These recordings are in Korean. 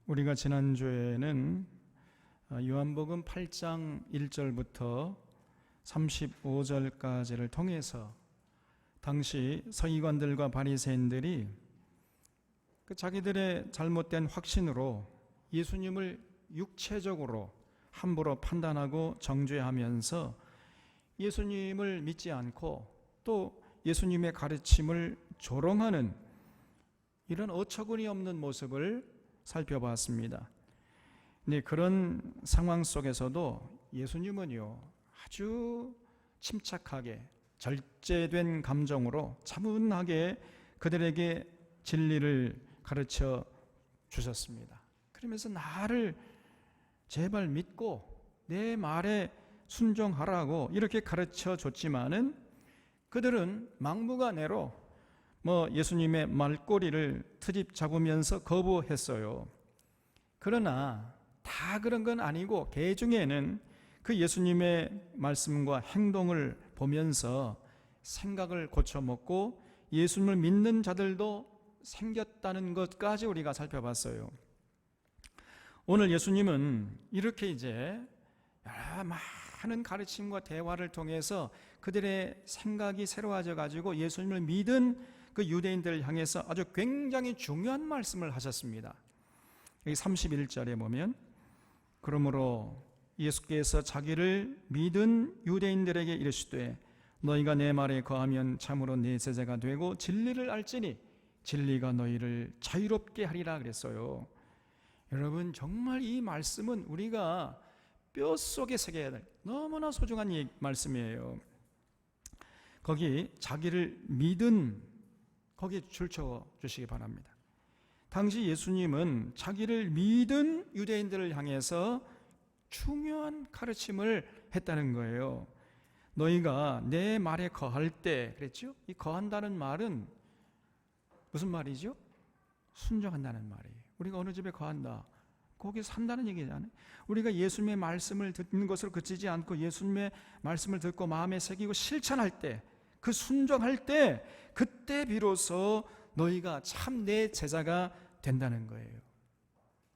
우리가 지난주에는 요한복음 8장 1절부터 35절까지를 통해서 당시 서기관들과 바리새인들이 자기들의 잘못된 확신으로 예수님을 육체적으로 함부로 판단하고 정죄하면서 예수님을 믿지 않고 또 예수님의 가르침을 조롱하는 이런 어처구니 없는 모습을 살펴봤습니다. 네, 그런 상황 속에서도 예수님은요, 아주 침착하게 절제된 감정으로 차분하게 그들에게 진리를 가르쳐 주셨습니다. 그러면서 나를 제발 믿고 내 말에 순종하라고 이렇게 가르쳐 줬지만은 그들은 막무가내로 예수님의 말꼬리를 트집 잡으면서 거부했어요. 그러나 다 그런 건 아니고 개중에는 그 예수님의 말씀과 행동을 보면서 생각을 고쳐먹고 예수님을 믿는 자들도 생겼다는 것까지 우리가 살펴봤어요. 오늘 예수님은 이렇게 이제 여러 많은 가르침과 대화를 통해서 그들의 생각이 새로워져 가지고 예수님을 믿은 그 유대인들을 향해서 아주 굉장히 중요한 말씀을 하셨습니다. 여기 31절에 보면, 그러므로 예수께서 자기를 믿은 유대인들에게 이르시되 너희가 내 말에 거하면 참으로 내 제자가 되고 진리를 알지니 진리가 너희를 자유롭게 하리라 그랬어요. 여러분, 정말 이 말씀은 우리가 뼛속에 새겨야 될 너무나 소중한 말씀이에요. 거기 자기를 믿은 거기에 줄쳐 주시기 바랍니다. 당시 예수님은 자기를 믿은 유대인들을 향해서 중요한 가르침을 했다는 거예요. 너희가 내 말에 거할 때 그랬죠? 이 거한다는 말은 무슨 말이죠? 순종한다는 말이에요. 우리가 어느 집에 거한다, 거기 산다는 얘기잖아요. 우리가 예수님의 말씀을 듣는 것으로 그치지 않고 예수님의 말씀을 듣고 마음에 새기고 실천할 때, 그 순종할 때, 그때 비로소 너희가 참 내 제자가 된다는 거예요.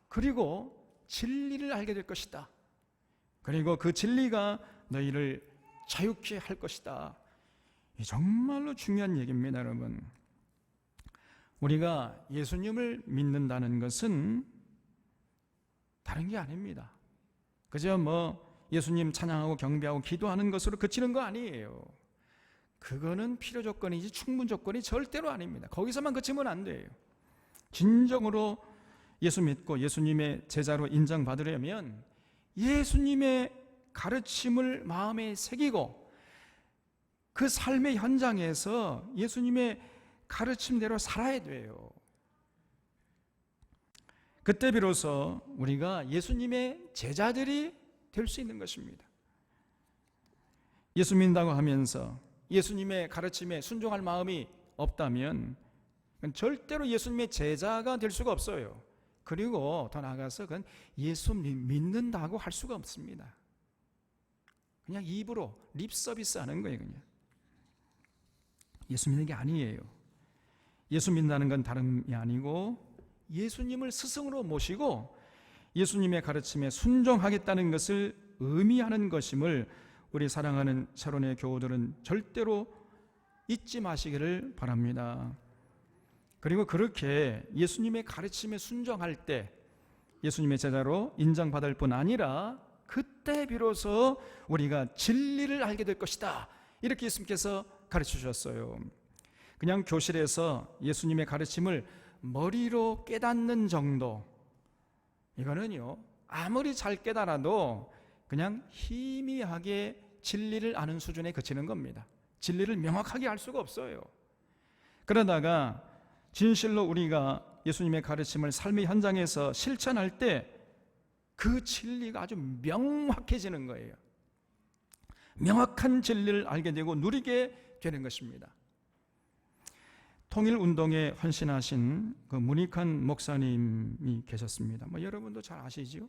그리고 진리를 알게 될 것이다. 그리고 그 진리가 너희를 자유케 할 것이다. 정말로 중요한 얘기입니다, 여러분. 우리가 예수님을 믿는다는 것은 다른 게 아닙니다. 그저 예수님 찬양하고 경배하고 기도하는 것으로 그치는 거 아니에요. 그거는 필요 조건이지 충분 조건이 절대로 아닙니다. 거기서만 그치면 안 돼요. 진정으로 예수 믿고 예수님의 제자로 인정받으려면 예수님의 가르침을 마음에 새기고 그 삶의 현장에서 예수님의 가르침대로 살아야 돼요. 그때 비로소 우리가 예수님의 제자들이 될 수 있는 것입니다. 예수 믿는다고 하면서 예수님의 가르침에 순종할 마음이 없다면 절대로 예수님의 제자가 될 수가 없어요. 그리고 더 나아가서 그건 예수 믿는다고 할 수가 없습니다. 그냥 입으로 립 서비스 하는 거예요. 그냥 예수 믿는 게 아니에요. 예수 믿는다는 건 다름이 아니고 예수님을 스승으로 모시고 예수님의 가르침에 순종하겠다는 것을 의미하는 것임을 우리 사랑하는 샤론의 교우들은 절대로 잊지 마시기를 바랍니다. 그리고 그렇게 예수님의 가르침에 순종할 때 예수님의 제자로 인정받을 뿐 아니라 그때 비로소 우리가 진리를 알게 될 것이다. 이렇게 예수님께서 가르쳐 주셨어요. 그냥 교실에서 예수님의 가르침을 머리로 깨닫는 정도, 이거는요, 아무리 잘 깨달아도 그냥 희미하게 진리를 아는 수준에 그치는 겁니다. 진리를 명확하게 알 수가 없어요. 그러다가 진실로 우리가 예수님의 가르침을 삶의 현장에서 실천할 때 그 진리가 아주 명확해지는 거예요. 명확한 진리를 알게 되고 누리게 되는 것입니다. 통일운동에 헌신하신 그 문익환 목사님이 계셨습니다. 여러분도 잘 아시죠?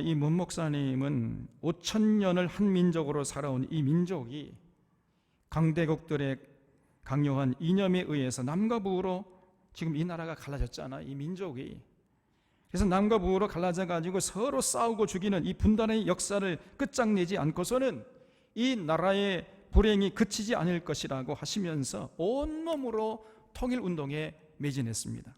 이 문 목사님은 5,000년을 한 민족으로 살아온 이 민족이 강대국들의 강요한 이념에 의해서 남과 북으로 지금 이 나라가 갈라졌잖아, 이 민족이. 그래서 남과 북으로 갈라져 가지고 서로 싸우고 죽이는 이 분단의 역사를 끝장내지 않고서는 이 나라의 불행이 그치지 않을 것이라고 하시면서 온몸으로 통일운동에 매진했습니다.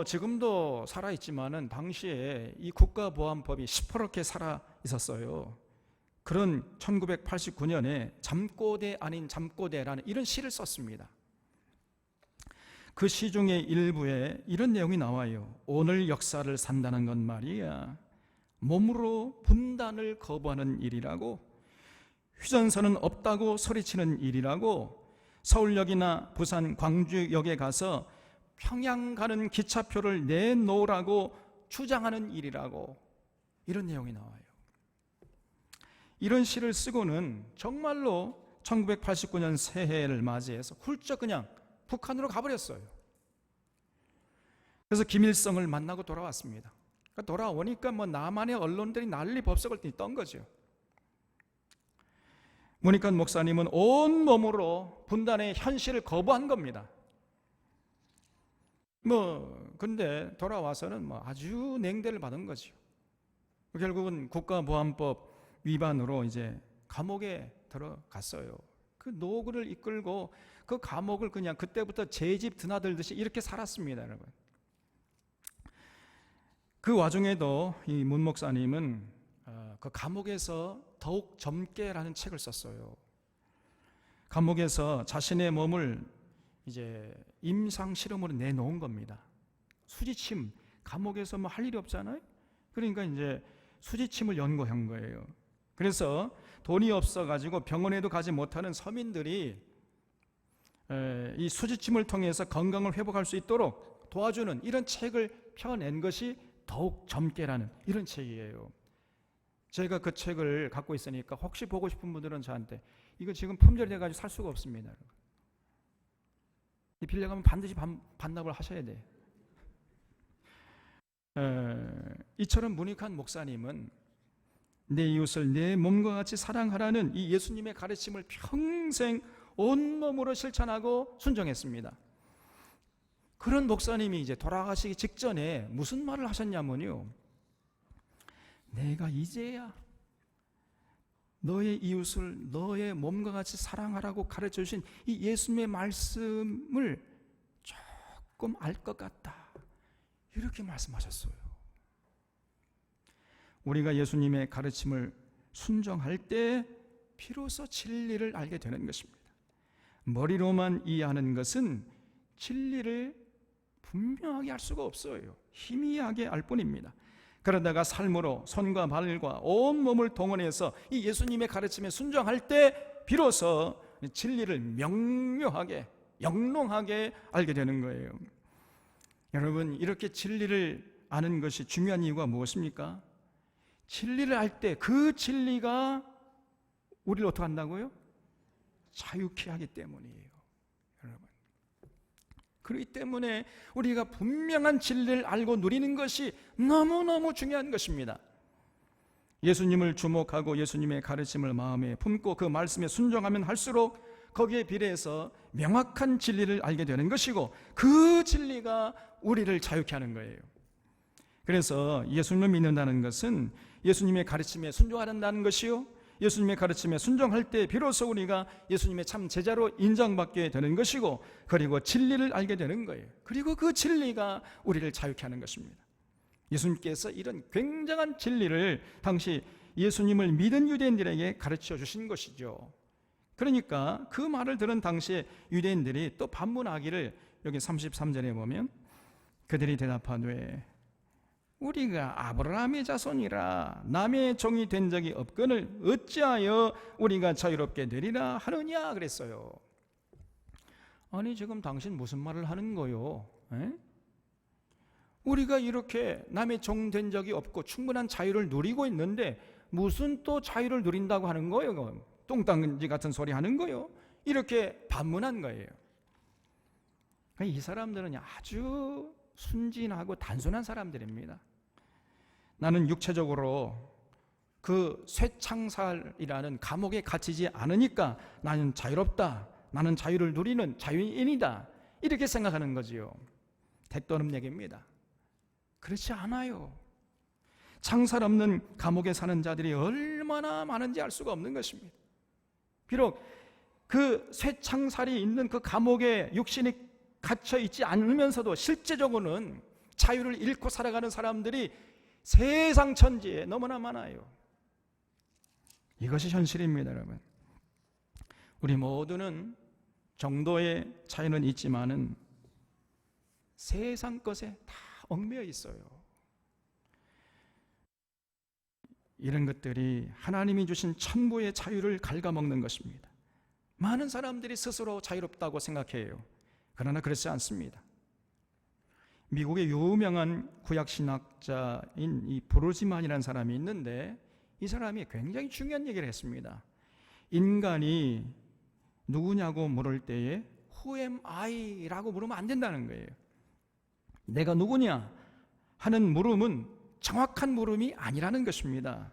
지금도 살아있지만은 당시에 이 국가보안법이 시퍼렇게 살아 있었어요. 그런 1989년에 잠꼬대 아닌 잠꼬대라는 이런 시를 썼습니다. 그 시 중에 일부에 이런 내용이 나와요. 오늘 역사를 산다는 건 말이야, 몸으로 분단을 거부하는 일이라고, 휴전선은 없다고 소리치는 일이라고, 서울역이나 부산 광주역에 가서 평양 가는 기차표를 내놓으라고 주장하는 일이라고, 이런 내용이 나와요. 이런 시를 쓰고는 정말로 1989년 새해를 맞이해서 훌쩍 그냥 북한으로 가버렸어요. 그래서 김일성을 만나고 돌아왔습니다. 돌아오니까 남한의 언론들이 난리 법석을 떤 거죠. 문익환 목사님은 온몸으로 분단의 현실을 거부한 겁니다. 근데 돌아와서는 아주 냉대를 받은 거죠. 결국은 국가보안법 위반으로 이제 감옥에 들어갔어요. 그 노구를 이끌고 그 감옥을 그냥 그때부터 제 집 드나들듯이 이렇게 살았습니다, 여러분. 그 와중에도 이 문 목사님은 그 감옥에서 더욱 젊게라는 책을 썼어요. 감옥에서 자신의 몸을 이제 임상 실험으로 내놓은 겁니다. 수지침, 감옥에서 할 일이 없잖아요. 그러니까 이제 수지침을 연구한 거예요. 그래서 돈이 없어가지고 병원에도 가지 못하는 서민들이 이 수지침을 통해서 건강을 회복할 수 있도록 도와주는 이런 책을 펴낸 것이 더욱 젊게라는 이런 책이에요. 제가 그 책을 갖고 있으니까 혹시 보고 싶은 분들은 저한테, 이거 지금 품절이 돼가지고 살 수가 없습니다. 빌려가면 반드시 반납을 하셔야 돼요. 이처럼 문익환 목사님은 내 이웃을 내 몸과 같이 사랑하라는 이 예수님의 가르침을 평생 온몸으로 실천하고 순종했습니다. 그런 목사님이 이제 돌아가시기 직전에 무슨 말을 하셨냐면요, 내가 이제야 너의 이웃을 너의 몸과 같이 사랑하라고 가르쳐 주신 이 예수님의 말씀을 조금 알 것 같다, 이렇게 말씀하셨어요. 우리가 예수님의 가르침을 순종할 때 비로소 진리를 알게 되는 것입니다. 머리로만 이해하는 것은 진리를 분명하게 알 수가 없어요. 희미하게 알 뿐입니다. 그러다가 삶으로 손과 발과 온몸을 동원해서 이 예수님의 가르침에 순종할 때 비로소 진리를 명료하게, 영롱하게 알게 되는 거예요. 여러분, 이렇게 진리를 아는 것이 중요한 이유가 무엇입니까? 진리를 알 때 그 진리가 우리를 어떻게 한다고요? 자유케 하기 때문이에요, 여러분. 그렇기 때문에 우리가 분명한 진리를 알고 누리는 것이 너무너무 중요한 것입니다. 예수님을 주목하고 예수님의 가르침을 마음에 품고 그 말씀에 순종하면 할수록 거기에 비례해서 명확한 진리를 알게 되는 것이고, 그 진리가 우리를 자유케 하는 거예요. 그래서 예수님을 믿는다는 것은 예수님의 가르침에 순종한다는 것이요, 예수님의 가르침에 순종할 때 비로소 우리가 예수님의 참 제자로 인정받게 되는 것이고, 그리고 진리를 알게 되는 거예요. 그리고 그 진리가 우리를 자유케 하는 것입니다. 예수님께서 이런 굉장한 진리를 당시 예수님을 믿은 유대인들에게 가르쳐 주신 것이죠. 그러니까 그 말을 들은 당시에 유대인들이 또 반문하기를, 여기 33절에 보면 그들이 대답하되 우리가 아브라함의 자손이라 남의 종이 된 적이 없거늘 어찌하여 우리가 자유롭게 되리라 하느냐 그랬어요. 아니, 지금 당신 무슨 말을 하는 거요? 우리가 이렇게 남의 종 된 적이 없고 충분한 자유를 누리고 있는데 무슨 또 자유를 누린다고 하는 거예요? 똥땅지 같은 소리 하는 거요? 이렇게 반문한 거예요. 이 사람들은 아주 순진하고 단순한 사람들입니다. 나는 육체적으로 그 쇠창살이라는 감옥에 갇히지 않으니까 나는 자유롭다, 나는 자유를 누리는 자유인이다, 이렇게 생각하는 거지요. 택도 없는 얘기입니다. 그렇지 않아요. 창살 없는 감옥에 사는 자들이 얼마나 많은지 알 수가 없는 것입니다. 비록 그 쇠창살이 있는 그 감옥에 육신이 갇혀 있지 않으면서도 실제적으로는 자유를 잃고 살아가는 사람들이 세상 천지에 너무나 많아요. 이것이 현실입니다, 여러분. 우리 모두는 정도의 차이는 있지만은 세상 것에 다 얽매여 있어요. 이런 것들이 하나님이 주신 천부의 자유를 갉아먹는 것입니다. 많은 사람들이 스스로 자유롭다고 생각해요. 그러나 그렇지 않습니다. 미국의 유명한 구약신학자인 이 브루지만이라는 사람이 있는데, 이 사람이 굉장히 중요한 얘기를 했습니다. 인간이 누구냐고 물을 때에 Who am I? 라고 물으면 안 된다는 거예요. 내가 누구냐 하는 물음은 정확한 물음이 아니라는 것입니다.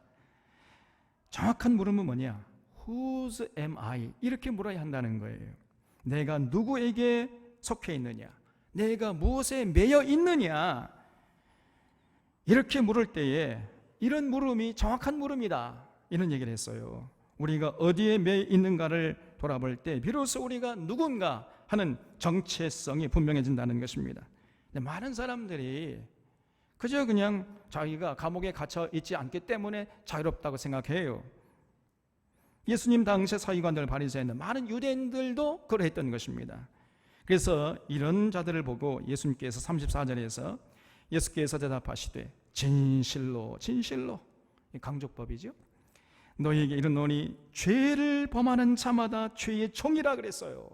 정확한 물음은 뭐냐? Whose am I? 이렇게 물어야 한다는 거예요. 내가 누구에게 속해 있느냐? 내가 무엇에 매여 있느냐? 이렇게 물을 때에 이런 물음이 정확한 물음이다, 이런 얘기를 했어요. 우리가 어디에 매여 있는가를 돌아볼 때 비로소 우리가 누군가 하는 정체성이 분명해진다는 것입니다. 근데 많은 사람들이 그저 그냥 자기가 감옥에 갇혀 있지 않기 때문에 자유롭다고 생각해요. 예수님 당시의 서기관들, 바리새인들, 많은 유대인들도 그러했던 것입니다. 그래서 이런 자들을 보고 예수님께서 34절에서 예수께서 대답하시되 진실로 진실로, 강조법이죠, 너희에게 이르노니 죄를 범하는 자마다 죄의 종이라 그랬어요.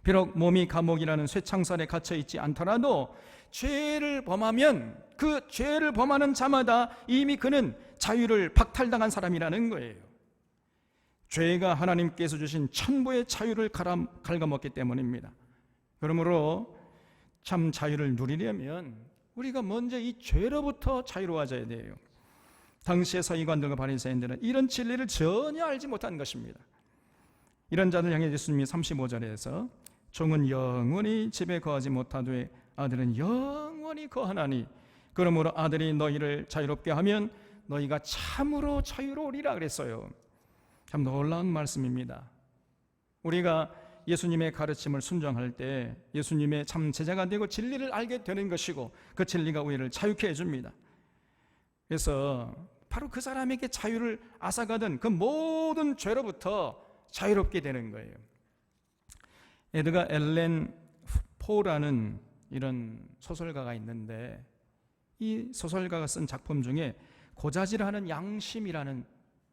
비록 몸이 감옥이라는 쇠창살에 갇혀 있지 않더라도 죄를 범하면 그 죄를 범하는 자마다 이미 그는 자유를 박탈당한 사람이라는 거예요. 죄가 하나님께서 주신 천부의 자유를 갉아먹기 때문입니다. 그러므로 참 자유를 누리려면 우리가 먼저 이 죄로부터 자유로워져야 돼요. 당시의 서기관들과 바리새인들은 이런 진리를 전혀 알지 못한 것입니다. 이런 자들 향해 예수님이 35절에서 종은 영원히 집에 거하지 못하되 아들은 영원히 거하나니 그러므로 아들이 너희를 자유롭게 하면 너희가 참으로 자유로우리라 그랬어요. 참 놀라운 말씀입니다. 우리가 예수님의 가르침을 순종할 때 예수님의 참 제자가 되고 진리를 알게 되는 것이고, 그 진리가 우리를 자유케 해줍니다. 그래서 바로 그 사람에게 자유를 앗아가던 그 모든 죄로부터 자유롭게 되는 거예요. 에드가 앨런 포라는 이런 소설가가 있는데, 이 소설가가 쓴 작품 중에 고자질하는 양심이라는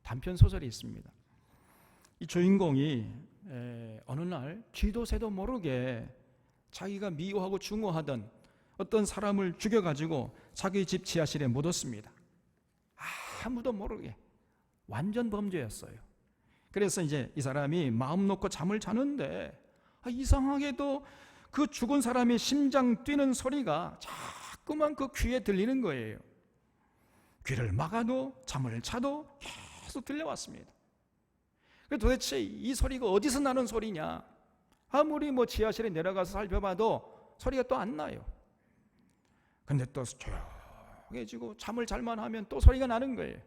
단편 소설이 있습니다. 이 주인공이 어느 날 쥐도 새도 모르게 자기가 미워하고 증오하던 어떤 사람을 죽여가지고 자기 집 지하실에 묻었습니다. 아무도 모르게. 완전 범죄였어요. 그래서 이제 이 사람이 마음 놓고 잠을 자는데 이상하게도 그 죽은 사람의 심장 뛰는 소리가 자꾸만 그 귀에 들리는 거예요. 귀를 막아도 잠을 자도 계속 들려왔습니다. 도대체 이 소리가 어디서 나는 소리냐? 아무리 지하실에 내려가서 살펴봐도 소리가 또 안 나요. 근데 또 조용해지고 잠을 잘만 하면 또 소리가 나는 거예요.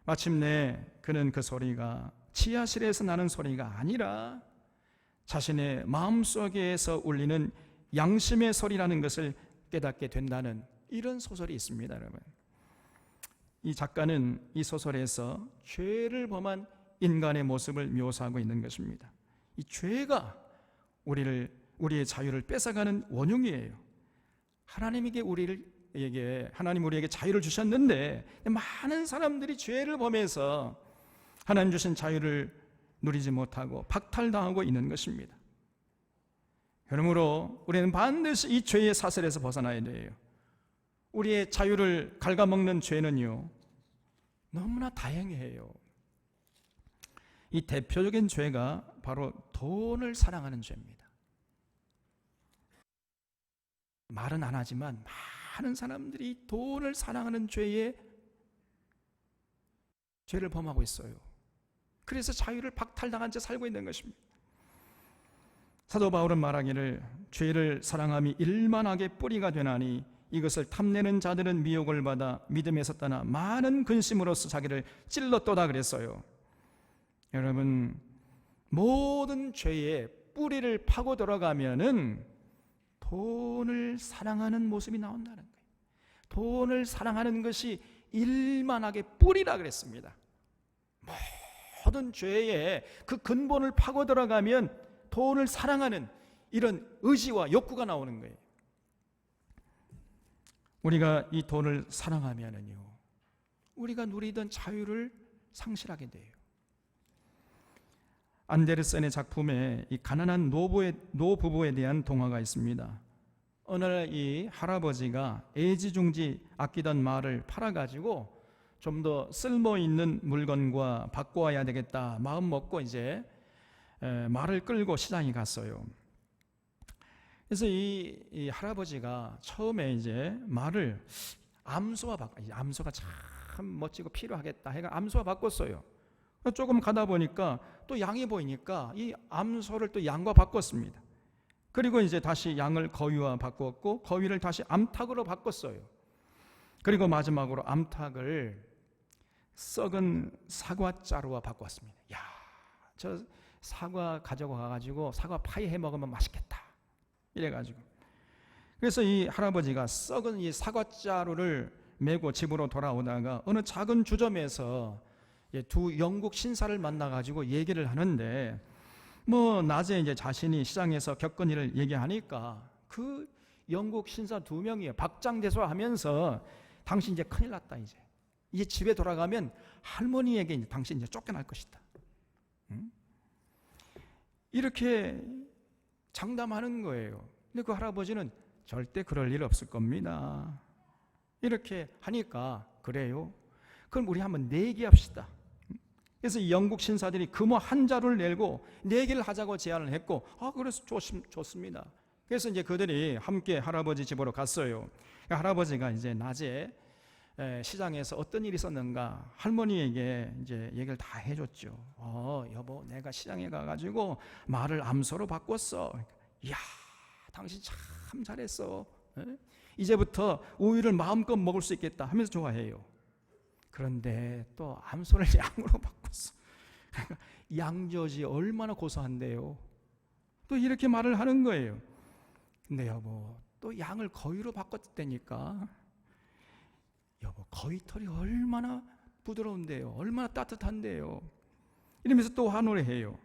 마침내 그는 그 소리가 지하실에서 나는 소리가 아니라 자신의 마음속에서 울리는 양심의 소리라는 것을 깨닫게 된다는 이런 소설이 있습니다, 여러분. 이 작가는 이 소설에서 죄를 범한 인간의 모습을 묘사하고 있는 것입니다. 이 죄가 우리의 자유를 뺏어가는 원흉이에요. 하나님 우리에게 자유를 주셨는데 많은 사람들이 죄를 범해서 하나님 주신 자유를 누리지 못하고 박탈당하고 있는 것입니다. 그러므로 우리는 반드시 이 죄의 사슬에서 벗어나야 돼요. 우리의 자유를 갉아먹는 죄는요, 너무나 다양해요. 이 대표적인 죄가 바로 돈을 사랑하는 죄입니다. 말은 안 하지만 많은 사람들이 돈을 사랑하는 죄를 범하고 있어요. 그래서 자유를 박탈당한 채 살고 있는 것입니다. 사도 바울은 말하기를 죄를 사랑함이 일만하게 뿌리가 되나니 이것을 탐내는 자들은 미혹을 받아 믿음에서 떠나 많은 근심으로써 자기를 찔렀도다 그랬어요. 여러분, 모든 죄의 뿌리를 파고 들어가면은 돈을 사랑하는 모습이 나온다는 거예요. 돈을 사랑하는 것이 일만하게 뿌리라 그랬습니다. 모든 죄의 그 근본을 파고 들어가면 돈을 사랑하는 이런 의지와 욕구가 나오는 거예요. 우리가 이 돈을 사랑하면은요, 우리가 누리던 자유를 상실하게 돼요. 안데르센의 작품에 이 가난한 노부부에 대한 동화가 있습니다. 어느 날 이 할아버지가 애지중지 아끼던 말을 팔아가지고 좀 더 쓸모 있는 물건과 바꿔와야 되겠다 마음 먹고 이제 말을 끌고 시장에 갔어요. 그래서 이 할아버지가 처음에 이제 말을 암소가 참 멋지고 필요하겠다 해가 암소와 바꿨어요. 조금 가다 보니까 또 양이 보이니까 이 암소를 또 양과 바꿨습니다. 그리고 이제 다시 양을 거위와 바꿨고 거위를 다시 암탉으로 바꿨어요. 그리고 마지막으로 암탉을 썩은 사과자루와 바꿨습니다. 야, 저 사과 가져가가지고 사과 파이 해 먹으면 맛있겠다. 이래가지고 그래서 이 할아버지가 썩은 이 사과자루를 메고 집으로 돌아오다가 어느 작은 주점에서 두 영국 신사를 만나가지고 얘기를 하는데 낮에 이제 자신이 시장에서 겪은 일을 얘기하니까 그 영국 신사 두 명이 박장대소하면서 당신 이제 큰일 났다 이제 집에 돌아가면 할머니에게 이제 당신 이제 쫓겨날 것이다. 이렇게 장담하는 거예요. 근데 그 할아버지는 절대 그럴 일 없을 겁니다. 이렇게 하니까 그래요. 그럼 우리 한번 내기합시다. 그래서 이 영국 신사들이 금호 한 자루를 내고 내기를 하자고 제안을 했고 그래서 좋습니다. 그래서 이제 그들이 함께 할아버지 집으로 갔어요. 할아버지가 이제 낮에 시장에서 어떤 일이 있었는가 할머니에게 이제 얘기를 다 해줬죠. 여보, 내가 시장에 가가지고 말을 암소로 바꿨어. 이야, 당신 참 잘했어. 이제부터 우유를 마음껏 먹을 수 있겠다 하면서 좋아해요. 그런데 또 암소를 양으로 바꿨어. 양젓이 얼마나 고소한데요. 또 이렇게 말을 하는 거예요. 근데 여보, 또 양을 거위로 바꿨다니까. 여보, 거위털이 얼마나 부드러운데요, 얼마나 따뜻한데요. 이러면서 또 환호를 해요.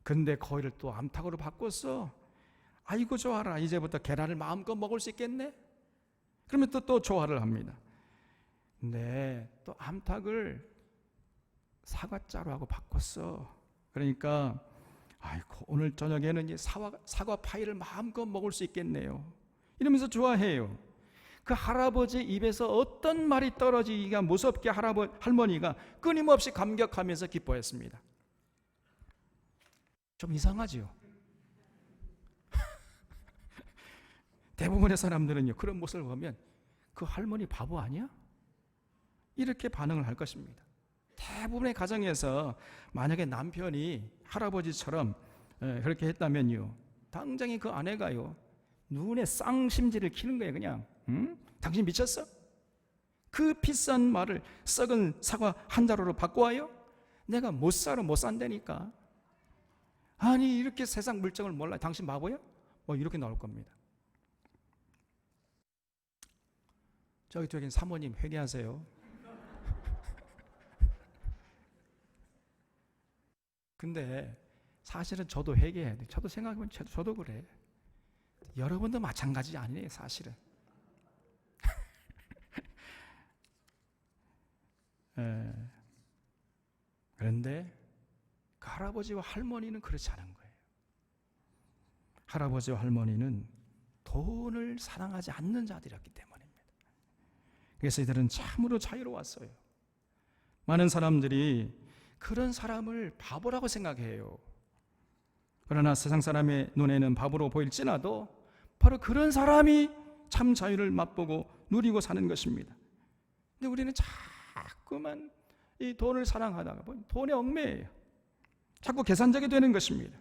근데 거위를 또 암탉으로 바꿨어. 아이고 좋아라, 이제부터 계란을 마음껏 먹을 수 있겠네. 그러면 또 좋아를 합니다. 근데 또 암탉을 사과자루하고 바꿨어. 그러니까 아이고 오늘 저녁에는 사과 파이를 마음껏 먹을 수 있겠네요. 이러면서 좋아해요. 그 할아버지 입에서 어떤 말이 떨어지기가 무섭게 할머니가 끊임없이 감격하면서 기뻐했습니다. 좀 이상하죠? 대부분의 사람들은요, 그런 모습을 보면 그 할머니 바보 아니야? 이렇게 반응을 할 것입니다. 대부분의 가정에서 만약에 남편이 할아버지처럼 그렇게 했다면요, 당장에 그 아내가요 눈에 쌍심지를 키는 거예요. 그냥 당신 미쳤어? 그 비싼 말을 썩은 사과 한 자루로 바꿔와요? 내가 못 산다니까. 아니 이렇게 세상 물정을 몰라? 당신 바보야? 이렇게 나올 겁니다. 저기 사모님 회개하세요. 근데 사실은 저도 회개해야 돼. 저도 생각해보면 저도 그래. 여러분도 마찬가지 아니에요, 사실은. 그런데 그 할아버지와 할머니는 그렇지 않은 거예요. 할아버지와 할머니는 돈을 사랑하지 않는 자들이었기 때문입니다. 그래서 이들은 참으로 자유로웠어요. 많은 사람들이 그런 사람을 바보라고 생각해요. 그러나 세상 사람의 눈에는 바보로 보일지라도 바로 그런 사람이 참 자유를 맛보고 누리고 사는 것입니다. 근데 우리는 자꾸만 이 돈을 사랑하다가 보니 돈에 얽매여요. 자꾸 계산적이 되는 것입니다.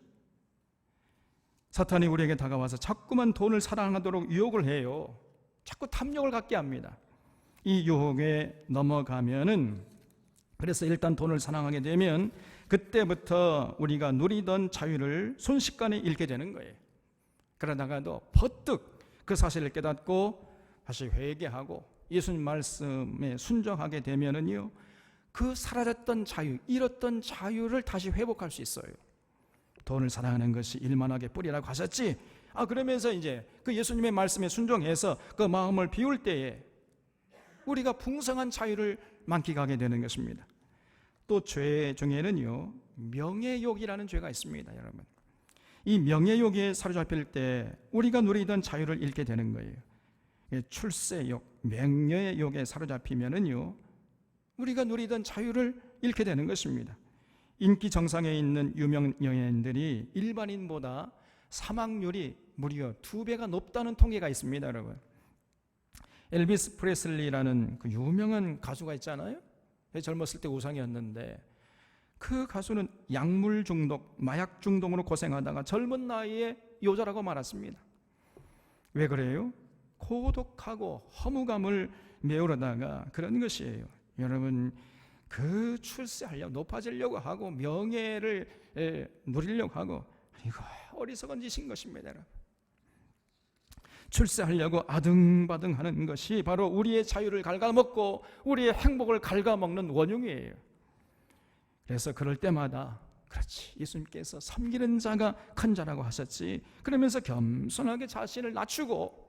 사탄이 우리에게 다가와서 자꾸만 돈을 사랑하도록 유혹을 해요. 자꾸 탐욕을 갖게 합니다. 이 유혹에 넘어가면은, 그래서 일단 돈을 사랑하게 되면 그때부터 우리가 누리던 자유를 순식간에 잃게 되는 거예요. 그러다가도 퍼뜩 그 사실을 깨닫고 다시 회개하고 예수님 말씀에 순종하게 되면은요, 그 사라졌던 자유, 잃었던 자유를 다시 회복할 수 있어요. 돈을 사랑하는 것이 일만하게 뿌리라고 하셨지. 그러면서 이제 그 예수님의 말씀에 순종해서 그 마음을 비울 때에 우리가 풍성한 자유를 만끽하게 되는 것입니다. 또 죄 중에는요, 명예욕이라는 죄가 있습니다, 여러분. 이 명예욕에 사로잡힐 때 우리가 누리던 자유를 잃게 되는 거예요. 출세욕, 명예욕에 사로잡히면은요, 우리가 누리던 자유를 잃게 되는 것입니다. 인기 정상에 있는 유명 연예인들이 일반인보다 사망률이 무려 2배가 높다는 통계가 있습니다, 여러분. 엘비스 프레슬리라는 그 유명한 가수가 있잖아요. 젊었을 때 우상이었는데 그 가수는 약물 중독, 마약 중독으로 고생하다가 젊은 나이에 요절하고 말았습니다. 왜 그래요? 고독하고 허무감을 메우려다가 그런 것이에요. 여러분, 그 출세하려고, 높아지려고 하고 명예를 누리려고 하고, 이거 어리석은 짓인 것입니다, 여러분. 출세하려고 아등바등하는 것이 바로 우리의 자유를 갉아먹고 우리의 행복을 갉아먹는 원흉이에요. 그래서 그럴 때마다, 그렇지, 예수님께서 섬기는 자가 큰 자라고 하셨지, 그러면서 겸손하게 자신을 낮추고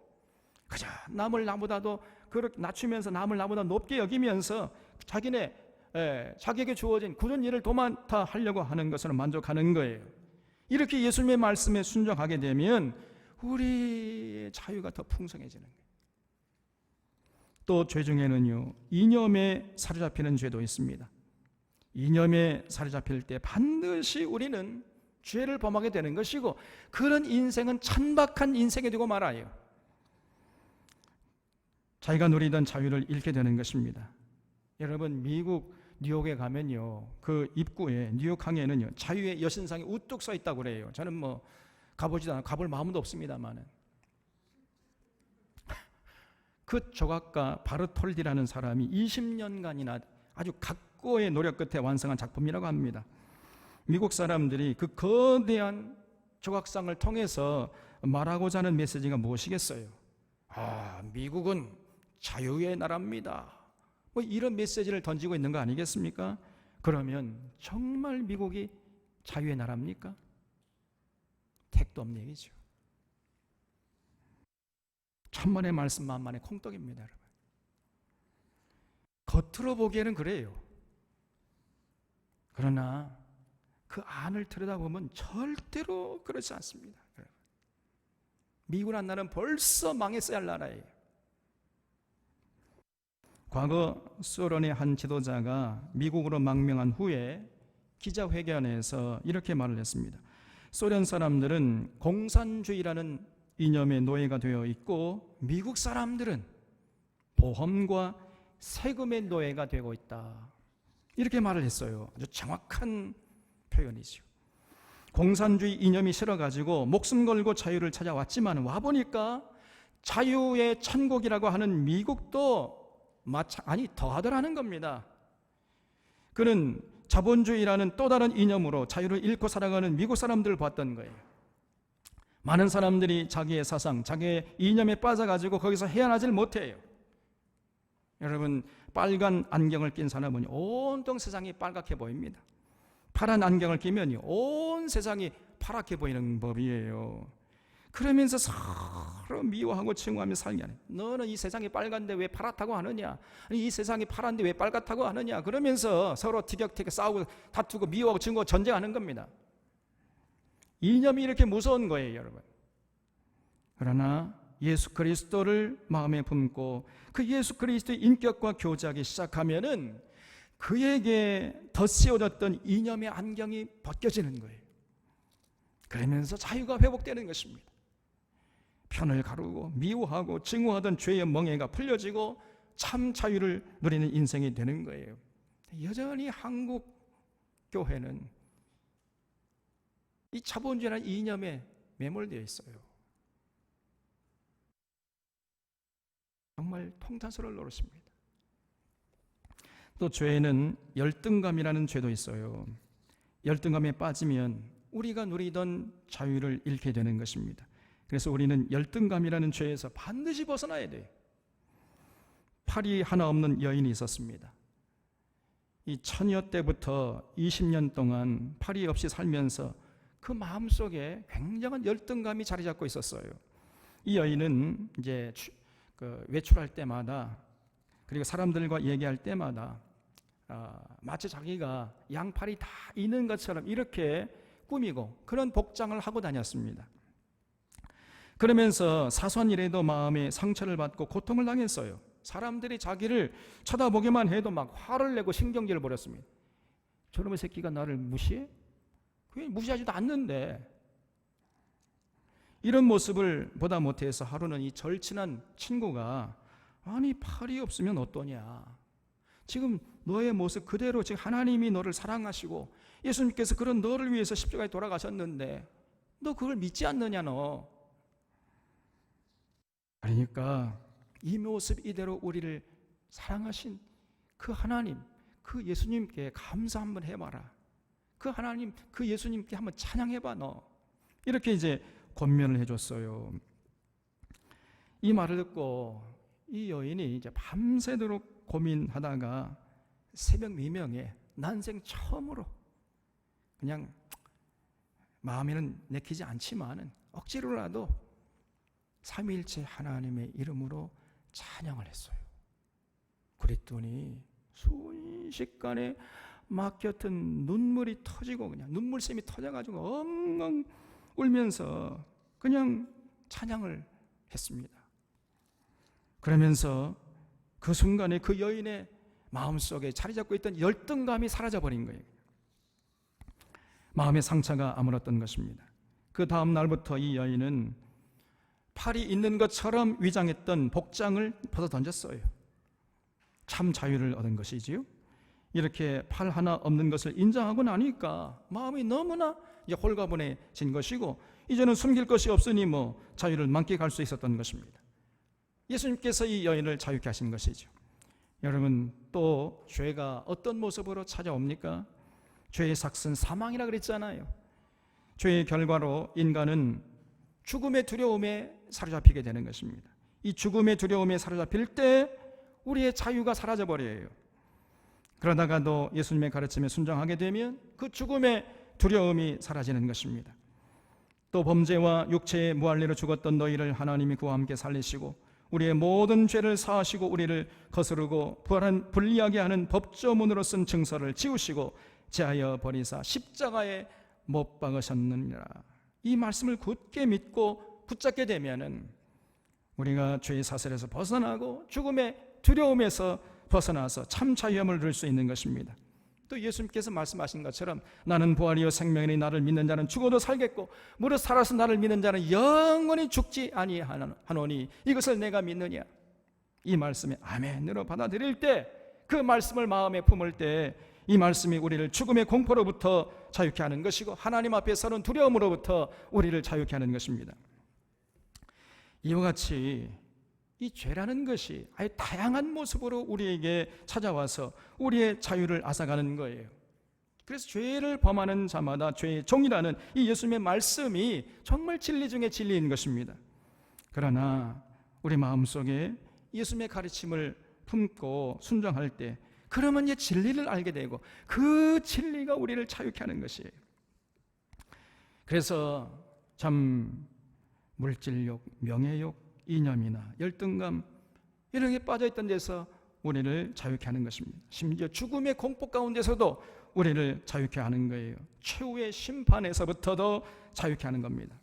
그저 남을 나보다도 그렇게 낮추면서 남을 나보다 높게 여기면서 자기에게 주어진 굳은 일을 도맡아 하려고 하는 것으로 만족하는 거예요. 이렇게 예수님의 말씀에 순종하게 되면 우리의 자유가 더 풍성해지는 거예요. 또 죄 중에는요, 이념에 사로잡히는 죄도 있습니다. 이념에 사로잡힐 때 반드시 우리는 죄를 범하게 되는 것이고, 그런 인생은 천박한 인생이 되고 말아요. 자기가 누리던 자유를 잃게 되는 것입니다. 여러분, 미국 뉴욕에 가면요, 그 입구에, 뉴욕 항에는요, 자유의 여신상이 우뚝 서 있다고 그래요. 저는 뭐 가보지도 않고 가볼 마음도 없습니다만은. 그 조각가 바르톨디라는 사람이 20년간이나 아주 각고의 노력 끝에 완성한 작품이라고 합니다. 미국 사람들이 그 거대한 조각상을 통해서 말하고자 하는 메시지가 무엇이겠어요? 미국은 자유의 나라입니다. 뭐 이런 메시지를 던지고 있는 거 아니겠습니까? 그러면 정말 미국이 자유의 나라입니까? 택도 없는 얘기죠. 천만의 말씀 만만의 콩떡입니다, 여러분. 겉으로 보기에는 그래요. 그러나 그 안을 들여다보면 절대로 그렇지 않습니다. 미국이라는 나라는 벌써 망했어야 할 나라예요. 과거 소련의 한 지도자가 미국으로 망명한 후에 기자회견에서 이렇게 말을 했습니다. 소련 사람들은 공산주의라는 이념의 노예가 되어 있고, 미국 사람들은 보험과 세금의 노예가 되고 있다. 이렇게 말을 했어요. 아주 정확한 표현이죠. 공산주의 이념이 싫어가지고 목숨 걸고 자유를 찾아왔지만 와보니까 자유의 천국이라고 하는 미국도 더하더라는 겁니다. 그는 자본주의라는 또 다른 이념으로 자유를 잃고 살아가는 미국 사람들을 봤던 거예요. 많은 사람들이 자기의 사상, 자기의 이념에 빠져가지고 거기서 헤어나질 못해요. 여러분, 빨간 안경을 낀 사람은 온통 세상이 빨갛게 보입니다. 파란 안경을 끼면 온 세상이 파랗게 보이는 법이에요. 그러면서 서로 미워하고 증오하며 살게 하는, 너는 이 세상이 빨간데 왜 파랗다고 하느냐, 이 세상이 파란데 왜 빨갛다고 하느냐, 그러면서 서로 티격태격 싸우고 다투고 미워하고 증오하고 전쟁하는 겁니다. 이념이 이렇게 무서운 거예요, 여러분. 그러나 예수 그리스도를 마음에 품고 그 예수 그리스도의 인격과 교제하기 시작하면은 그에게 덧씌워졌던 이념의 안경이 벗겨지는 거예요. 그러면서 자유가 회복되는 것입니다. 편을 가르고 미워하고 증오하던 죄의 멍에가 풀려지고 참 자유를 누리는 인생이 되는 거예요. 여전히 한국 교회는 이 자본주의라는 이념에 매몰되어 있어요. 정말 통탄스러울 노릇입니다. 또 죄에는 열등감이라는 죄도 있어요. 열등감에 빠지면 우리가 누리던 자유를 잃게 되는 것입니다. 그래서 우리는 열등감이라는 죄에서 반드시 벗어나야 돼요. 팔이 하나 없는 여인이 있었습니다. 이 처녀 때부터 20년 동안 팔이 없이 살면서 그 마음속에 굉장한 열등감이 자리 잡고 있었어요. 이 여인은 이제 외출할 때마다, 그리고 사람들과 얘기할 때마다 마치 자기가 양팔이 다 있는 것처럼 이렇게 꾸미고 그런 복장을 하고 다녔습니다. 그러면서 사소한 일에도 마음에 상처를 받고 고통을 당했어요. 사람들이 자기를 쳐다보기만 해도 막 화를 내고 신경질을 벌였습니다. 저놈의 새끼가 나를 무시해? 그게 무시하지도 않는데. 이런 모습을 보다 못해서 하루는 이 절친한 친구가, 아니 팔이 없으면 어떠냐, 지금 너의 모습 그대로 지금 하나님이 너를 사랑하시고 예수님께서 그런 너를 위해서 십자가에 돌아가셨는데 너 그걸 믿지 않느냐 너. 그러니까 이 모습 이대로 우리를 사랑하신 그 하나님, 그 예수님께 감사 한번 해봐라. 그 하나님, 그 예수님께 한번 찬양해봐 너. 이렇게 이제 권면을 해줬어요. 이 말을 듣고 이 여인이 이제 밤새도록 고민하다가 새벽 미명에 난생 처음으로 그냥 마음에는 내키지 않지만은 억지로라도 삼위일체 하나님의 이름으로 찬양을 했어요. 그랬더니 순식간에 막혔던 눈물이 터지고 그냥 눈물샘이 터져가지고 엉엉 울면서 그냥 찬양을 했습니다. 그러면서 그 순간에 그 여인의 마음속에 자리 잡고 있던 열등감이 사라져버린 거예요. 마음의 상처가 아물었던 것입니다. 그 다음 날부터 이 여인은 팔이 있는 것처럼 위장했던 복장을 벗어 던졌어요. 참 자유를 얻은 것이지요. 이렇게 팔 하나 없는 것을 인정하고 나니까 마음이 너무나 홀가분해진 것이고 이제는 숨길 것이 없으니 자유를 만끽할 수 있었던 것입니다. 예수님께서 이 여인을 자유케 하신 것이죠. 여러분, 또 죄가 어떤 모습으로 찾아옵니까? 죄의 삭은 사망이라 그랬잖아요. 죄의 결과로 인간은 죽음의 두려움에 사로잡히게 되는 것입니다. 이 죽음의 두려움에 사로잡힐 때 우리의 자유가 사라져버려요. 그러다가도 예수님의 가르침에 순종하게 되면 그 죽음의 두려움이 사라지는 것입니다. 또 범죄와 육체의 무할례로 죽었던 너희를 하나님이 그와 함께 살리시고 우리의 모든 죄를 사하시고 우리를 거스르고 불리하게 하는 법조문으로 쓴 증서를 지우시고 제하여 버리사 십자가에 못 박으셨느니라. 이 말씀을 굳게 믿고 붙잡게 되면은 우리가 죄의 사슬에서 벗어나고 죽음의 두려움에서 벗어나서 참 자유함을 누릴 수 있는 것입니다. 또 예수님께서 말씀하신 것처럼 나는 부활이요 생명이니 나를 믿는 자는 죽어도 살겠고 무릇 살아서 나를 믿는 자는 영원히 죽지 아니하노니 이것을 내가 믿느냐. 이 말씀에 아멘으로 받아들일 때, 그 말씀을 마음에 품을 때 이 말씀이 우리를 죽음의 공포로부터 자유케 하는 것이고 하나님 앞에 서는 두려움으로부터 우리를 자유케 하는 것입니다. 이와 같이 이 죄라는 것이 아주 다양한 모습으로 우리에게 찾아와서 우리의 자유를 앗아가는 거예요. 그래서 죄를 범하는 자마다 죄의 종이라는 이 예수님의 말씀이 정말 진리 중에 진리인 것입니다. 그러나 우리 마음속에 예수님의 가르침을 품고 순종할 때 그러면 이제 진리를 알게 되고 그 진리가 우리를 자유케 하는 것이에요. 그래서 참 물질욕, 명예욕, 이념이나 열등감 이런 게 빠져있던 데서 우리를 자유케 하는 것입니다. 심지어 죽음의 공포 가운데서도 우리를 자유케 하는 거예요. 최후의 심판에서부터도 자유케 하는 겁니다.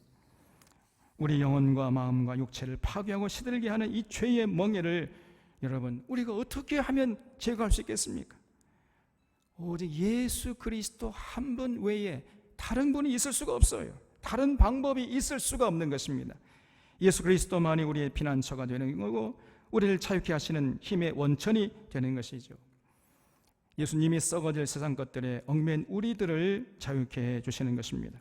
우리 영혼과 마음과 육체를 파괴하고 시들게 하는 이 죄의 멍에를 여러분, 우리가 어떻게 하면 제거할 수 있겠습니까? 오직 예수 그리스도 한 분 외에 다른 분이 있을 수가 없어요. 다른 방법이 있을 수가 없는 것입니다. 예수 그리스도만이 우리의 피난처가 되는 거고 우리를 자유케 하시는 힘의 원천이 되는 것이죠. 예수님이 썩어질 세상 것들에 얽매인 우리들을 자유케 해 주시는 것입니다.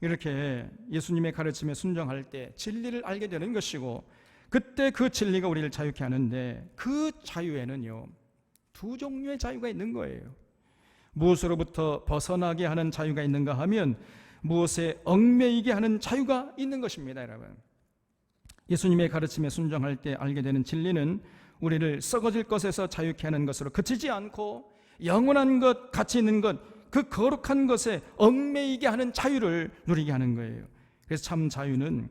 이렇게 예수님의 가르침에 순종할 때 진리를 알게 되는 것이고, 그때 그 진리가 우리를 자유케 하는데, 그 자유에는요 두 종류의 자유가 있는 거예요. 무엇으로부터 벗어나게 하는 자유가 있는가 하면 무엇에 얽매이게 하는 자유가 있는 것입니다. 여러분, 예수님의 가르침에 순종할 때 알게 되는 진리는 우리를 썩어질 것에서 자유케 하는 것으로 그치지 않고, 영원한 것, 가치 있는 것, 그 거룩한 것에 얽매이게 하는 자유를 누리게 하는 거예요. 그래서 참 자유는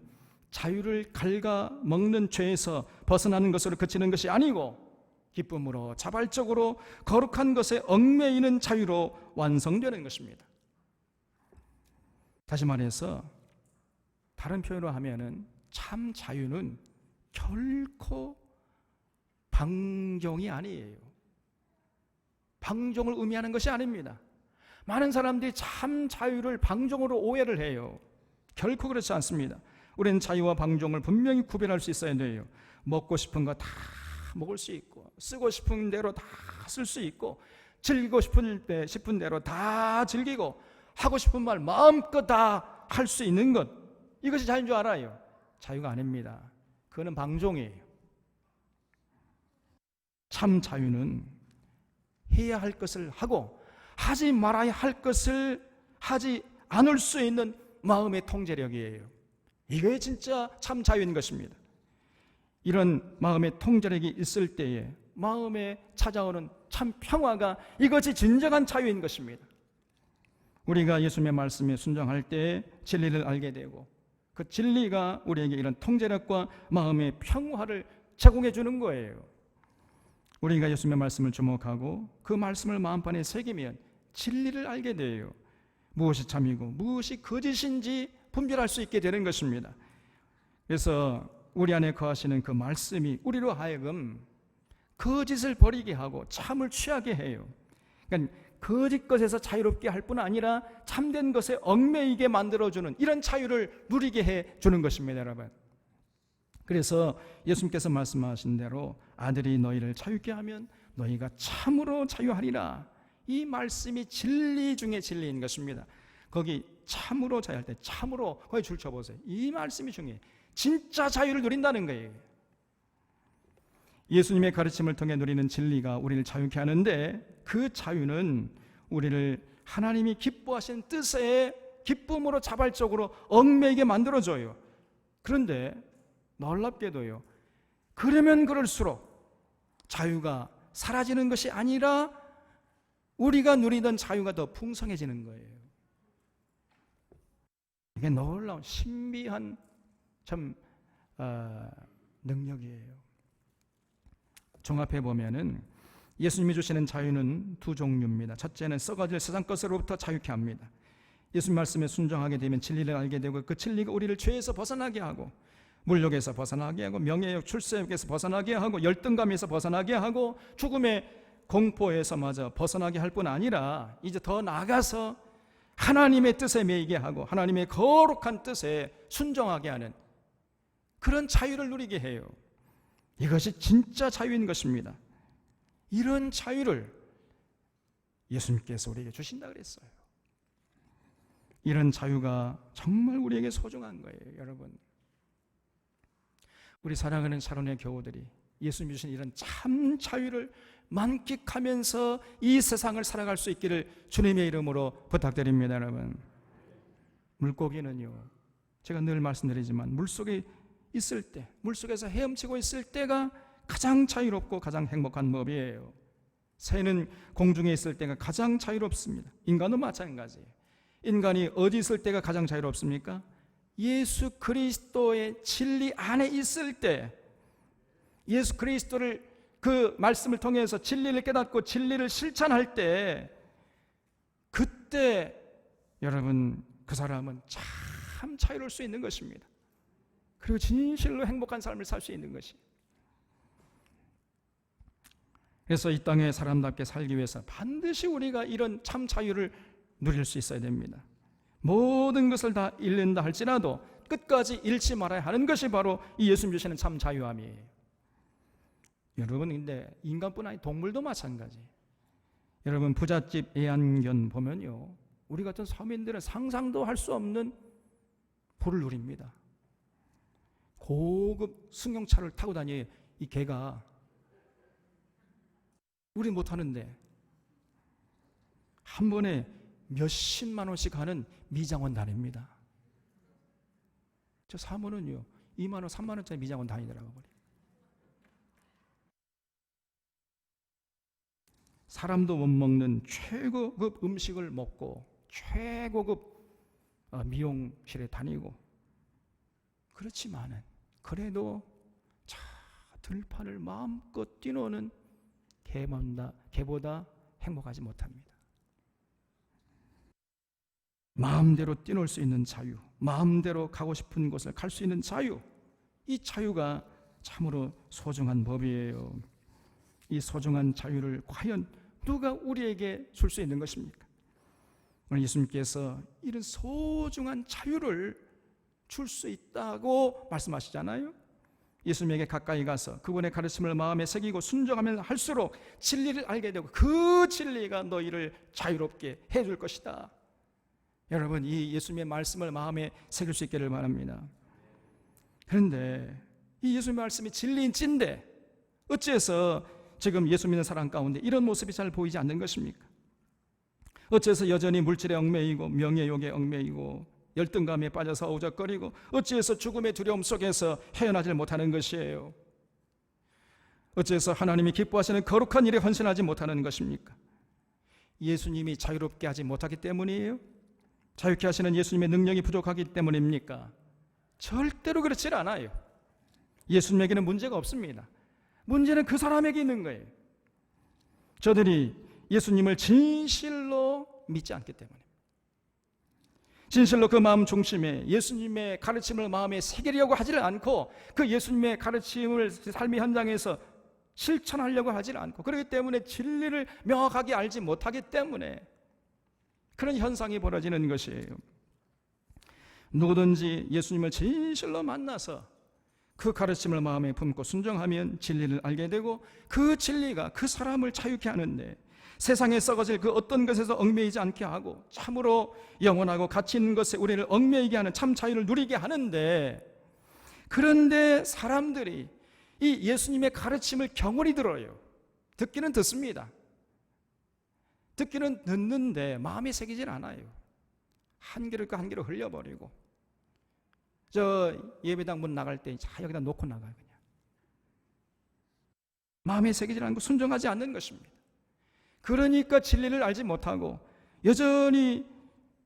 자유를 갉아먹는 죄에서 벗어나는 것으로 그치는 것이 아니고, 기쁨으로 자발적으로 거룩한 것에 얽매이는 자유로 완성되는 것입니다. 다시 말해서 다른 표현으로 하면은 참 자유는 결코 방종이 아니에요. 방종을 의미하는 것이 아닙니다. 많은 사람들이 참 자유를 방종으로 오해를 해요. 결코 그렇지 않습니다. 우리는 자유와 방종을 분명히 구별할 수 있어야 돼요. 먹고 싶은 거 다 먹을 수 있고, 쓰고 싶은 대로 다 쓸 수 있고, 즐기고 싶은 대로 다 즐기고, 하고 싶은 말 마음껏 다 할 수 있는 것, 이것이 자유인 줄 알아요. 자유가 아닙니다. 그거는 방종이에요. 참 자유는 해야 할 것을 하고 하지 말아야 할 것을 하지 않을 수 있는 마음의 통제력이에요. 이게 진짜 참 자유인 것입니다. 이런 마음의 통제력이 있을 때에 마음에 찾아오는 참 평화가, 이것이 진정한 자유인 것입니다. 우리가 예수님의 말씀에 순종할 때 진리를 알게 되고, 그 진리가 우리에게 이런 통제력과 마음의 평화를 제공해 주는 거예요. 우리가 예수님의 말씀을 주목하고 그 말씀을 마음판에 새기면 진리를 알게 돼요. 무엇이 참이고 무엇이 거짓인지 분별할 수 있게 되는 것입니다. 그래서 우리 안에 거하시는 그 말씀이 우리로 하여금 거짓을 버리게 하고 참을 취하게 해요. 그러니까 거짓 것에서 자유롭게 할 뿐 아니라 참된 것에 얽매이게 만들어주는 이런 자유를 누리게 해주는 것입니다, 여러분. 그래서 예수님께서 말씀하신 대로 아들이 너희를 자유케 하면 너희가 참으로 자유하리라. 이 말씀이 진리 중에 진리인 것입니다. 거기 참으로 자유할 때 참으로 거기 줄 쳐보세요. 이 말씀이 중요해요. 진짜 자유를 누린다는 거예요. 예수님의 가르침을 통해 누리는 진리가 우리를 자유케 하는데, 그 자유는 우리를 하나님이 기뻐하시는 뜻에 기쁨으로 자발적으로 얽매이게 만들어줘요. 그런데 놀랍게도요, 그러면 그럴수록 자유가 사라지는 것이 아니라 우리가 누리던 자유가 더 풍성해지는 거예요. 이게 놀라운 신비한 참 능력이에요. 종합해 보면은 예수님이 주시는 자유는 두 종류입니다. 첫째는 썩어질 세상 것으로부터 자유케 합니다. 예수님 말씀에 순종하게 되면 진리를 알게 되고, 그 진리가 우리를 죄에서 벗어나게 하고, 물욕에서 벗어나게 하고, 명예욕, 출세욕에서 벗어나게 하고, 열등감에서 벗어나게 하고, 죽음의 공포에서 마저 벗어나게 할 뿐 아니라 이제 더 나아가서 하나님의 뜻에 매이게 하고 하나님의 거룩한 뜻에 순종하게 하는 그런 자유를 누리게 해요. 이것이 진짜 자유인 것입니다. 이런 자유를 예수님께서 우리에게 주신다 그랬어요. 이런 자유가 정말 우리에게 소중한 거예요, 여러분. 우리 사랑하는 샤론의 교우들이 예수님 주신 이런 참 자유를 만끽하면서 이 세상을 살아갈 수 있기를 주님의 이름으로 부탁드립니다, 여러분. 물고기는요, 제가 늘 말씀드리지만 물속에 있을 때, 물속에서 헤엄치고 있을 때가 가장 자유롭고 가장 행복한 법이에요. 새는 공중에 있을 때가 가장 자유롭습니다. 인간도 마찬가지예요. 인간이 어디 있을 때가 가장 자유롭습니까? 예수 그리스도의 진리 안에 있을 때, 예수 그리스도를 그 말씀을 통해서 진리를 깨닫고 진리를 실천할 때, 그때 여러분 그 사람은 참 자유로울 수 있는 것입니다. 그리고 진실로 행복한 삶을 살 수 있는 것이. 그래서 이 땅에 사람답게 살기 위해서 반드시 우리가 이런 참 자유를 누릴 수 있어야 됩니다. 모든 것을 다 잃는다 할지라도 끝까지 잃지 말아야 하는 것이 바로 이 예수님 주시는 참 자유함이에요. 여러분, 근데 인간뿐 아니라 동물도 마찬가지예요. 여러분, 부잣집 애완견 보면요, 우리 같은 서민들은 상상도 할 수 없는 복을 누립니다. 고급 승용차를 타고 다녀 이 개가. 우리 못하는데 한 번에 몇십만 원씩 하는 미장원 다닙니다. 저 사모는요 2만 원, 3만 원짜리 미장원 다니더라고요. 사람도 못 먹는 최고급 음식을 먹고 최고급 미용실에 다니고, 그렇지만은 그래도 들판을 마음껏 뛰노는 개보다 행복하지 못합니다. 마음대로 뛰놀 수 있는 자유, 마음대로 가고 싶은 곳을 갈 수 있는 자유, 이 자유가 참으로 소중한 법이에요. 이 소중한 자유를 과연 누가 우리에게 줄 수 있는 것입니까? 오늘 예수님께서 이런 소중한 자유를 줄 수 있다고 말씀하시잖아요. 예수님에게 가까이 가서 그분의 가르침을 마음에 새기고 순종하면 할수록 진리를 알게 되고 그 진리가 너희를 자유롭게 해줄 것이다. 여러분, 이 예수님의 말씀을 마음에 새길 수 있기를 바랍니다. 그런데 이 예수님의 말씀이 진리인 찐데 어찌해서 지금 예수 믿는 사람 가운데 이런 모습이 잘 보이지 않는 것입니까? 어찌해서 여전히 물질에 얽매이고 명예욕에 얽매이고 열등감에 빠져서 오적거리고 어찌해서 죽음의 두려움 속에서 헤어나질 못하는 것이에요? 어찌해서 하나님이 기뻐하시는 거룩한 일에 헌신하지 못하는 것입니까? 예수님이 자유롭게 하지 못하기 때문이에요? 자유케 하시는 예수님의 능력이 부족하기 때문입니까? 절대로 그렇지 않아요. 예수님에게는 문제가 없습니다. 문제는 그 사람에게 있는 거예요. 저들이 예수님을 진실로 믿지 않기 때문에, 진실로 그 마음 중심에 예수님의 가르침을 마음에 새기려고 하지를 않고 그 예수님의 가르침을 삶의 현장에서 실천하려고 하지를 않고, 그렇기 때문에 진리를 명확하게 알지 못하기 때문에 그런 현상이 벌어지는 것이에요. 누구든지 예수님을 진실로 만나서 그 가르침을 마음에 품고 순종하면 진리를 알게 되고 그 진리가 그 사람을 자유케 하는데, 세상에 썩어질 그 어떤 것에서 얽매이지 않게 하고 참으로 영원하고 가치 있는 것에 우리를 얽매이게 하는 참 자유를 누리게 하는데, 그런데 사람들이 이 예수님의 가르침을 경홀히 들어요. 듣기는 듣습니다. 듣기는 듣는데 마음에 새기질 않아요. 한 귀를 한 귀로 흘려버리고, 저 예배당 문 나갈 때 여기다 놓고 나가요. 그냥 마음에 새기질 않고 순종하지 않는 것입니다. 그러니까 진리를 알지 못하고 여전히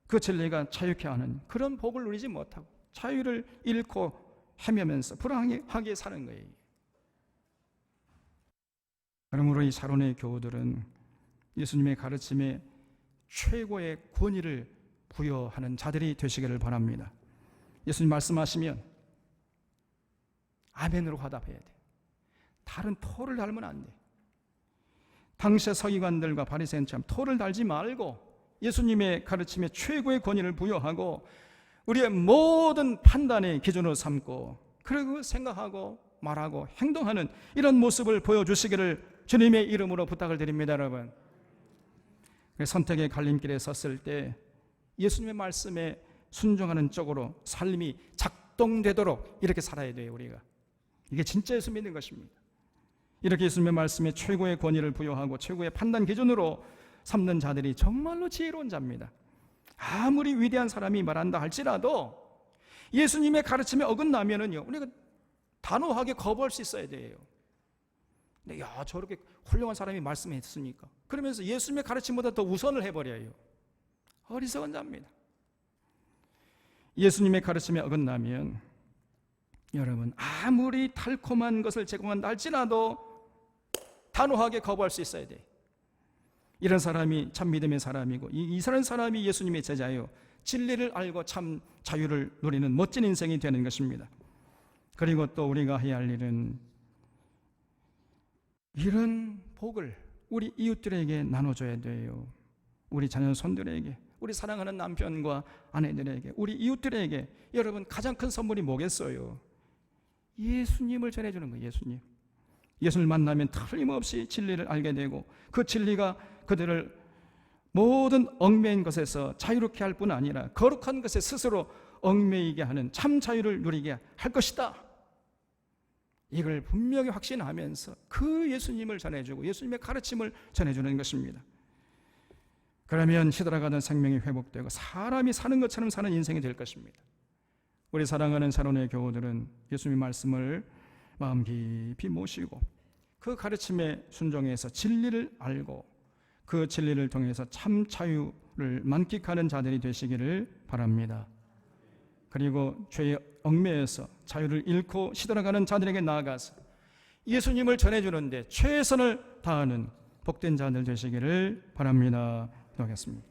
그 진리가 자유케 하는 그런 복을 누리지 못하고 자유를 잃고 헤매면서 불안하게 사는 거예요. 그러므로 이 사론의 교우들은 예수님의 가르침에 최고의 권위를 부여하는 자들이 되시기를 바랍니다. 예수님 말씀하시면 아멘으로 화답해야 돼. 다른 토를 달면 안 돼. 당시의 서기관들과 바리새인처럼 토를 달지 말고 예수님의 가르침에 최고의 권위를 부여하고 우리의 모든 판단의 기준으로 삼고, 그리고 생각하고 말하고 행동하는 이런 모습을 보여주시기를 주님의 이름으로 부탁을 드립니다. 여러분, 선택의 갈림길에 섰을 때 예수님의 말씀에 순종하는 쪽으로 삶이 작동되도록 이렇게 살아야 돼요. 우리가 이게 진짜 예수 믿는 것입니다. 이렇게 예수님의 말씀에 최고의 권위를 부여하고 최고의 판단 기준으로 삼는 자들이 정말로 지혜로운 자입니다. 아무리 위대한 사람이 말한다 할지라도 예수님의 가르침에 어긋나면은요, 우리가 단호하게 거부할 수 있어야 돼요. 근데 야, 저렇게 훌륭한 사람이 말씀했으니까 그러면서 예수님의 가르침보다 더 우선을 해버려요. 어리석은 자입니다. 예수님의 가르침에 어긋나면 여러분, 아무리 달콤한 것을 제공한다 할지라도 단호하게 거부할 수 있어야 돼. 이런 사람이 참 믿음의 사람이고 이런 사람이 예수님의 제자예요. 진리를 알고 참 자유를 누리는 멋진 인생이 되는 것입니다. 그리고 또 우리가 해야 할 일은 이런 복을 우리 이웃들에게 나눠줘야 돼요. 우리 자녀손들에게, 우리 사랑하는 남편과 아내들에게, 우리 이웃들에게. 여러분, 가장 큰 선물이 뭐겠어요? 예수님을 전해주는 거예요. 예수님을 만나면 틀림없이 진리를 알게 되고 그 진리가 그들을 모든 얽매인 것에서 자유롭게 할 뿐 아니라 거룩한 것에 스스로 얽매이게 하는 참 자유를 누리게 할 것이다. 이걸 분명히 확신하면서 그 예수님을 전해주고 예수님의 가르침을 전해주는 것입니다. 그러면 시들어가던 생명이 회복되고 사람이 사는 것처럼 사는 인생이 될 것입니다. 우리 사랑하는 사론의 교우들은 예수님의 말씀을 마음 깊이 모시고 그 가르침에 순종해서 진리를 알고 그 진리를 통해서 참 자유를 만끽하는 자들이 되시기를 바랍니다. 그리고 죄에 얽매여서 자유를 잃고 시들어가는 자들에게 나아가서 예수님을 전해주는데 최선을 다하는 복된 자들 되시기를 바랍니다. 기도하겠습니다.